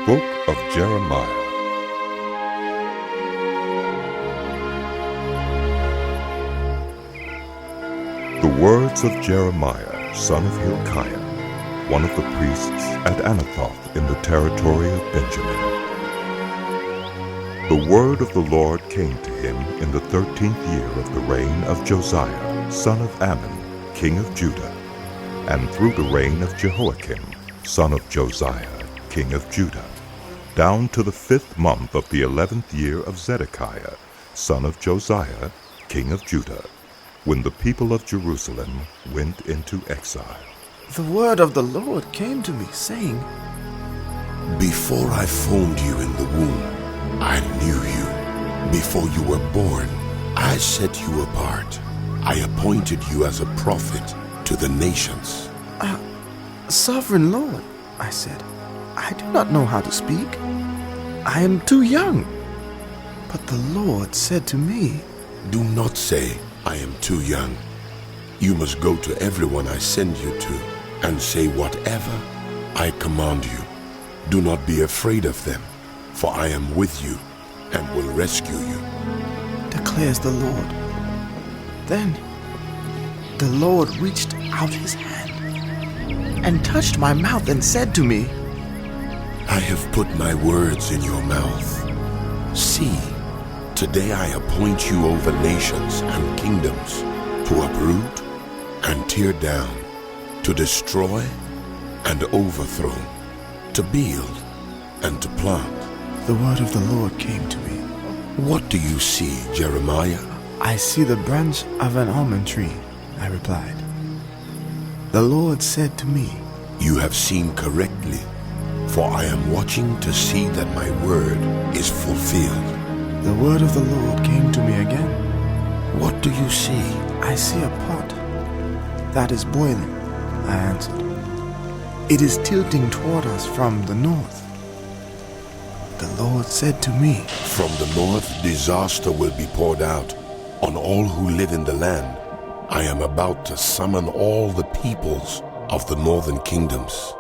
Book of Jeremiah. The words of Jeremiah, son of Hilkiah, one of the priests at Anathoth in the territory of Benjamin. The word of the Lord came to him in the 13th year of the reign of Josiah, son of Ammon, king of Judah, and through the reign of Jehoiakim, son of Josiah, king of Judah, down to the 5th month of the 11th year of Zedekiah, son of Josiah, king of Judah, when the people of Jerusalem went into exile. The word of the Lord came to me, saying, Before I formed you in the womb, I knew you. Before you were born, I set you apart. I appointed you as a prophet to the nations. Sovereign Lord, I said, I do not know how to speak. I am too young. But the Lord said to me, Do not say, I am too young. You must go to everyone I send you to and say whatever I command you. Do not be afraid of them, for I am with you and will rescue you, declares the Lord. Then the Lord reached out his hand and touched my mouth and said to me, I have put my words in your mouth. See, today I appoint you over nations and kingdoms to uproot and tear down, to destroy and overthrow, to build and to plant. The word of the Lord came to me. What do you see, Jeremiah? I see the branch of an almond tree, I replied. The Lord said to me, You have seen correctly, for I am watching to see that my word is fulfilled. The word of the Lord came to me again. What do you see? I see a pot that is boiling, I answered. It is tilting toward us from the north. The Lord said to me, From the north disaster will be poured out on all who live in the land. I am about to summon all the peoples of the northern kingdoms,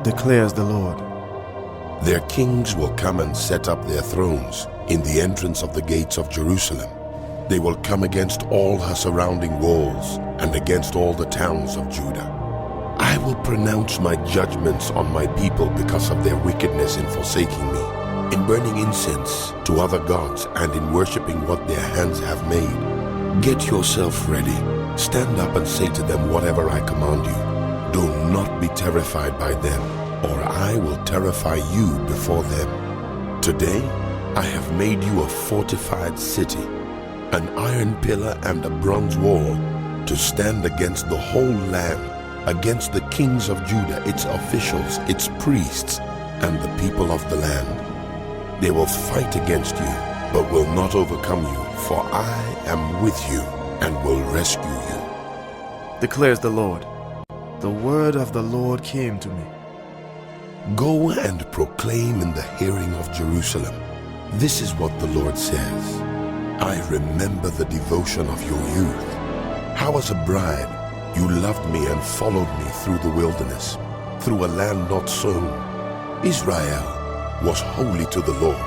declares the Lord. Their kings will come and set up their thrones in the entrance of the gates of Jerusalem. They will come against all her surrounding walls and against all the towns of Judah. I will pronounce my judgments on my people because of their wickedness in forsaking me, in burning incense to other gods, and in worshiping what their hands have made. Get yourself ready. Stand up and say to them whatever I command you. Do not be terrified by them, or I will terrify you before them. Today, I have made you a fortified city, an iron pillar and a bronze wall, to stand against the whole land, against the kings of Judah, its officials, its priests, and the people of the land. They will fight against you, but will not overcome you, for I am with you and will rescue you, declares the Lord. The word of the Lord came to me. Go and proclaim in the hearing of Jerusalem. This is what the Lord says. I remember the devotion of your youth. How as a bride you loved me and followed me through the wilderness, through a land not sown. Israel was holy to the Lord,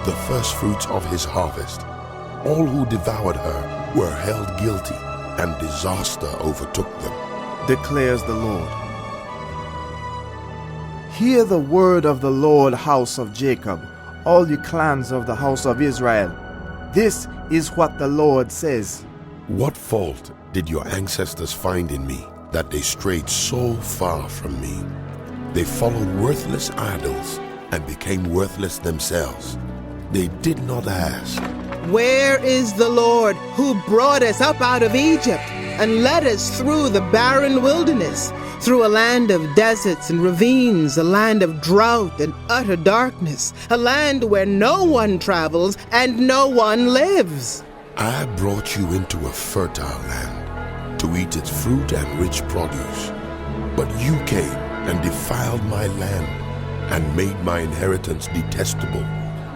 the firstfruits of his harvest. All who devoured her were held guilty, and disaster overtook them, declares the Lord. Hear the word of the Lord, house of Jacob, all you clans of the house of Israel. This is what the Lord says. What fault did your ancestors find in me, that they strayed so far from me? They followed worthless idols and became worthless themselves. They did not ask, Where is the Lord who brought us up out of Egypt and led us through the barren wilderness, through a land of deserts and ravines, a land of drought and utter darkness, a land where no one travels and no one lives? I brought you into a fertile land to eat its fruit and rich produce. But you came and defiled my land and made my inheritance detestable.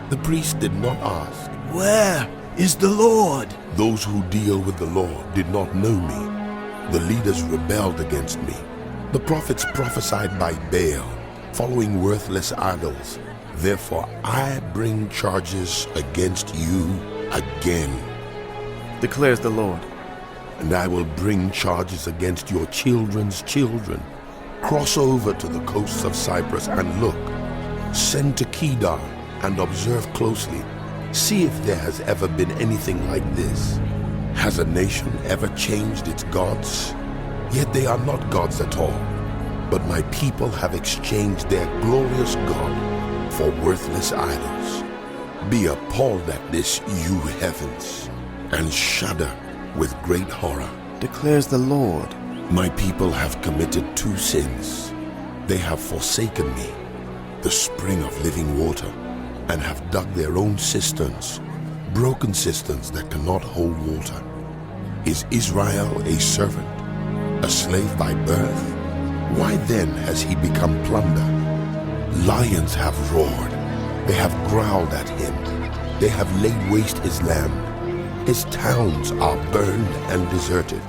The priests did not ask, Where is the Lord? Those who deal with the Lord did not know me. The leaders rebelled against me. The prophets prophesied by Baal, following worthless idols. Therefore I bring charges against you again. declares the Lord. And I will bring charges against your children's children. Cross over to the coasts of Cyprus and look. Send to Kedar and observe closely. See if there has ever been anything like this. Has a nation ever changed its gods? Yet they are not gods at all. But my people have exchanged their glorious God for worthless idols. Be appalled at this, you heavens, and shudder with great horror. Declares the Lord. My people have committed two sins. They have forsaken me, the spring of living water, and have dug their own cisterns, broken cisterns that cannot hold water. Is Israel a servant, a slave by birth? Why then has he become plunder? Lions have roared. They have growled at him. They have laid waste his land. His towns are burned and deserted.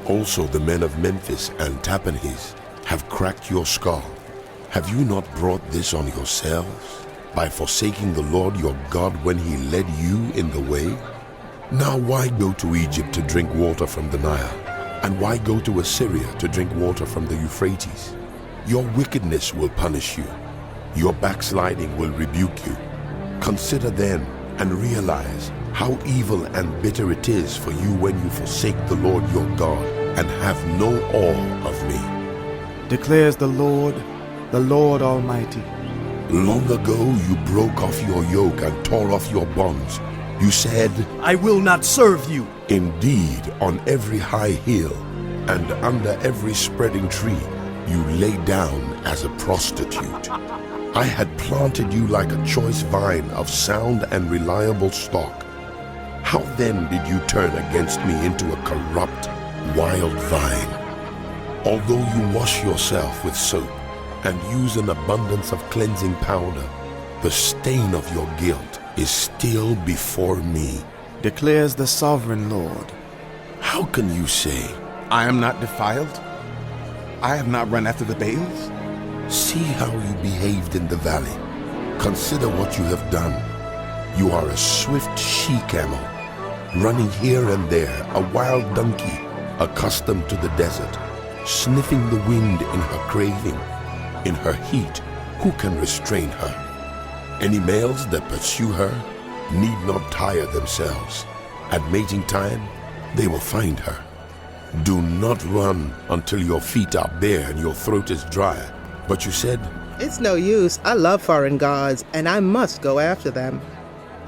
Also the men of Memphis and Tahpanhes have cracked your skull. Have you not brought this on yourselves by forsaking the Lord your God when he led you in the way? Now why go to Egypt to drink water from the Nile? And why go to Assyria to drink water from the Euphrates? Your wickedness will punish you. Your backsliding will rebuke you. Consider then and realize how evil and bitter it is for you when you forsake the Lord your God and have no awe of me. Declares the Lord Almighty. Long ago you broke off your yoke and tore off your bonds. You said, I will not serve you. Indeed, on every high hill and under every spreading tree, you lay down as a prostitute. I had planted you like a choice vine of sound and reliable stock. How then did you turn against me into a corrupt, wild vine? Although you wash yourself with soap and use an abundance of cleansing powder, the stain of your guilt is still before me. Declares the sovereign Lord. How can you say, I am not defiled? I have not run after the Baals? see how you behaved in the valley? Consider what you have done. You are a swift she-camel, running here and there, a wild donkey, accustomed to the desert, sniffing the wind in her craving. In her heat, who can restrain her? Any males that pursue her need not tire themselves. At mating time, they will find her. Do not run until your feet are bare and your throat is dry. But you said, It's no use. I love foreign gods, and I must go after them.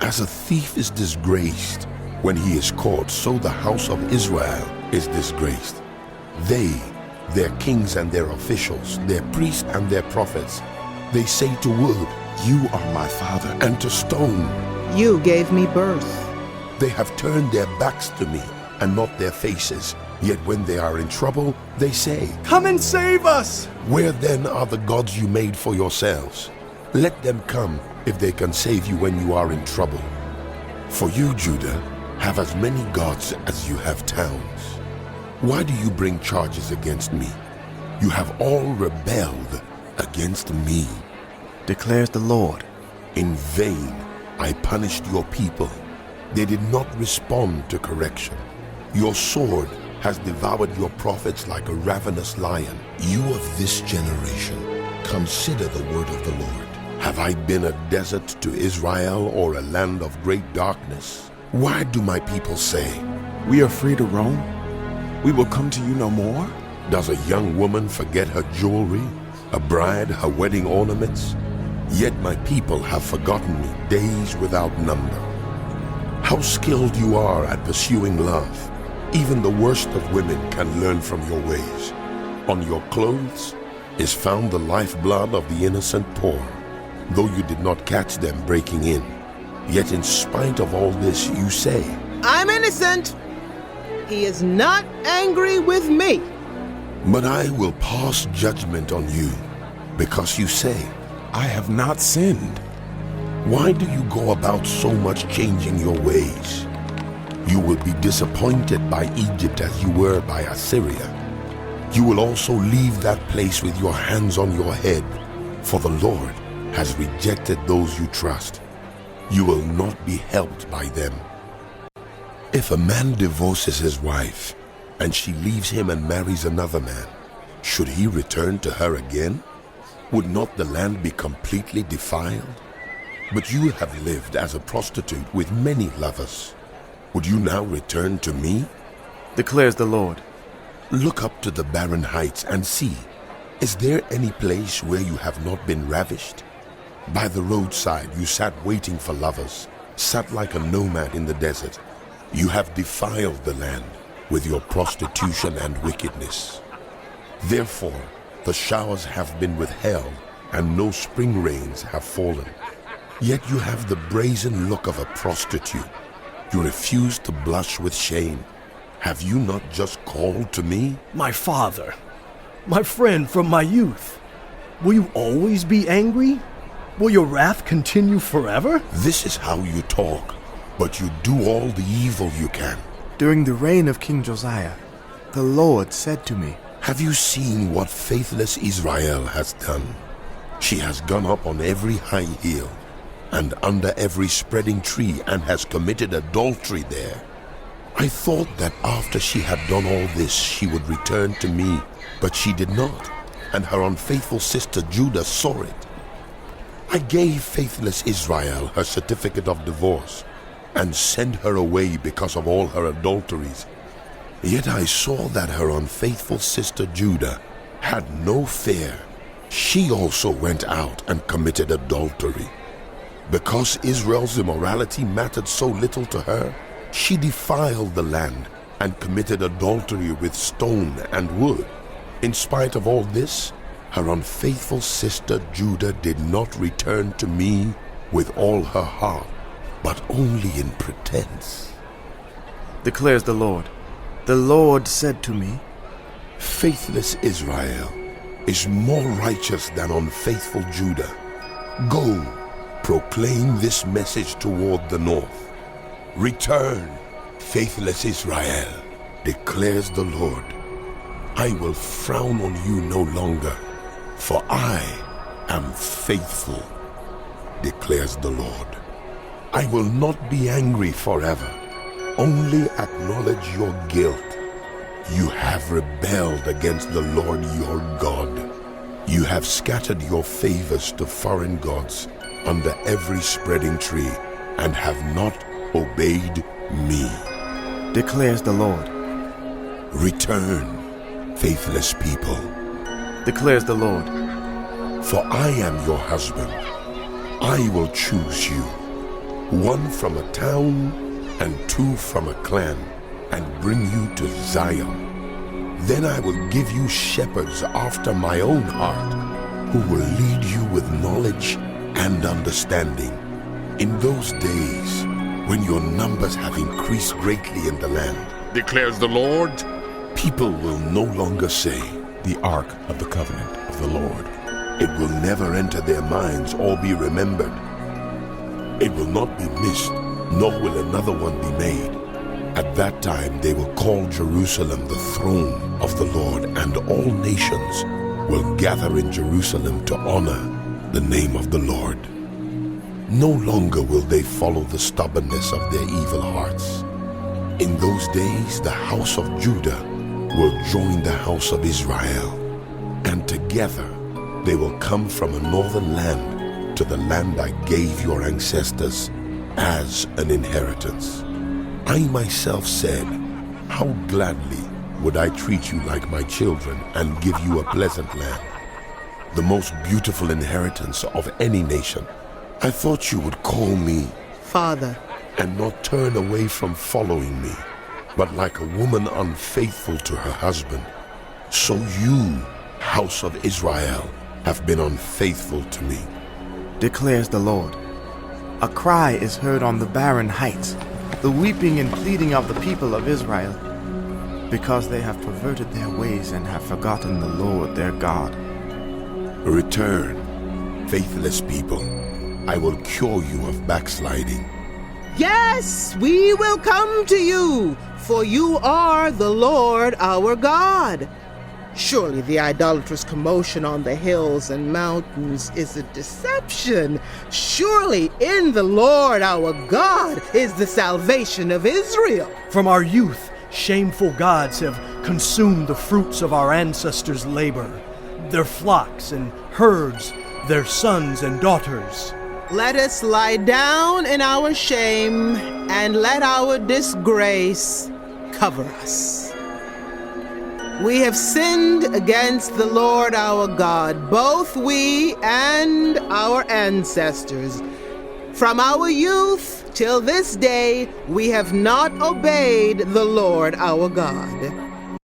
as a thief is disgraced when he is caught, so the house of Israel is disgraced. They, their kings and their officials, their priests and their prophets, they say to wood, you are my father, and to stone, You gave me birth. they have turned their backs to me and not their faces. Yet when they are in trouble, they say, Come and save us! where then are the gods you made for yourselves? Let them come if they can save you when you are in trouble. For you, Judah, have as many gods as you have towns. Why do you bring charges against me? You have all rebelled against me. declares the Lord. In vain I punished your people. They did not respond to correction. Your sword has devoured your prophets like a ravenous lion. You of this generation, consider the word of the Lord. Have I been a desert to Israel or a land of great darkness? Why do my people say, We are free to roam? We will come to you no more? does a young woman forget her jewelry, a bride her wedding ornaments? Yet my people have forgotten me days without number. How skilled you are at pursuing love. Even the worst of women can learn from your ways. On your clothes is found the lifeblood of the innocent poor, though you did not catch them breaking in. Yet in spite of all this you say, I'm innocent. He is not angry with me. but I will pass judgment on you, because you say, I have not sinned. why do you go about so much changing your ways? You will be disappointed by Egypt as you were by Assyria. You will also leave that place with your hands on your head, for the Lord, has rejected those you trust. You will not be helped by them. If a man divorces his wife, and she leaves him and marries another man, should he return to her again? Would not the land be completely defiled? But you have lived as a prostitute with many lovers. Would you now return to me? Declares the Lord. Look up to the barren heights and see, is there any place where you have not been ravished? By the roadside you sat waiting for lovers, sat like a nomad in the desert. You have defiled the land with your prostitution and wickedness. Therefore, the showers have been withheld, and no spring rains have fallen. Yet you have the brazen look of a prostitute. You refuse to blush with shame. Have you not just called to me? My father, my friend from my youth, will you always be angry? Will your wrath continue forever? This is how you talk, but you do all the evil you can. During the reign of King Josiah, the Lord said to me, Have you seen what faithless Israel has done? She has gone up on every high hill and under every spreading tree and has committed adultery there. I thought that after she had done all this, she would return to me, but she did not, and her unfaithful sister Judah saw it. I gave faithless Israel her certificate of divorce and sent her away because of all her adulteries. Yet I saw that her unfaithful sister Judah had no fear. She also went out and committed adultery. Because Israel's immorality mattered so little to her, she defiled the land and committed adultery with stone and wood. In spite of all this, her unfaithful sister Judah did not return to me with all her heart, but only in pretense. Declares the Lord. The Lord said to me, Faithless Israel is more righteous than unfaithful Judah. Go, proclaim this message toward the north. Return, faithless Israel, declares the Lord. I will frown on you no longer, for I am faithful, declares the Lord. I will not be angry forever, only acknowledge your guilt. You have rebelled against the Lord your God. You have scattered your favors to foreign gods under every spreading tree and have not obeyed me, declares the Lord. Return, faithless people, declares the Lord. For I am your husband. I will choose you, one from a town and two from a clan, and bring you to Zion. Then I will give you shepherds after my own heart, who will lead you with knowledge and understanding. In those days, when your numbers have increased greatly in the land, declares the Lord, people will no longer say, The Ark of the Covenant of the Lord. It will never enter their minds or be remembered. It will not be missed, nor will another one be made. At that time they will call Jerusalem the throne of the Lord, and all nations will gather in Jerusalem to honor the name of the Lord. No longer will they follow the stubbornness of their evil hearts. In those days the house of Judah will join the house of Israel, and together they will come from a northern land to the land I gave your ancestors as an inheritance. I myself said, how gladly would I treat you like my children and give you a pleasant land, the most beautiful inheritance of any nation. I thought you would call me Father, and not turn away from following me, but like a woman unfaithful to her husband, so you, house of Israel, have been unfaithful to me, declares the Lord. A cry is heard on the barren heights, the weeping and pleading of the people of Israel, because they have perverted their ways and have forgotten the Lord their God. Return, faithless people. I will cure you of backsliding. yes, we will come to you, for you are the Lord our God. Surely the idolatrous commotion on the hills and mountains is a deception. Surely in the Lord our God is the salvation of Israel. From our youth, shameful gods have consumed the fruits of our ancestors' labor, their flocks and herds, their sons and daughters. Let us lie down in our shame, and let our disgrace cover us. We have sinned against the Lord our God, both we and our ancestors. From our youth till this day, we have not obeyed the Lord our God.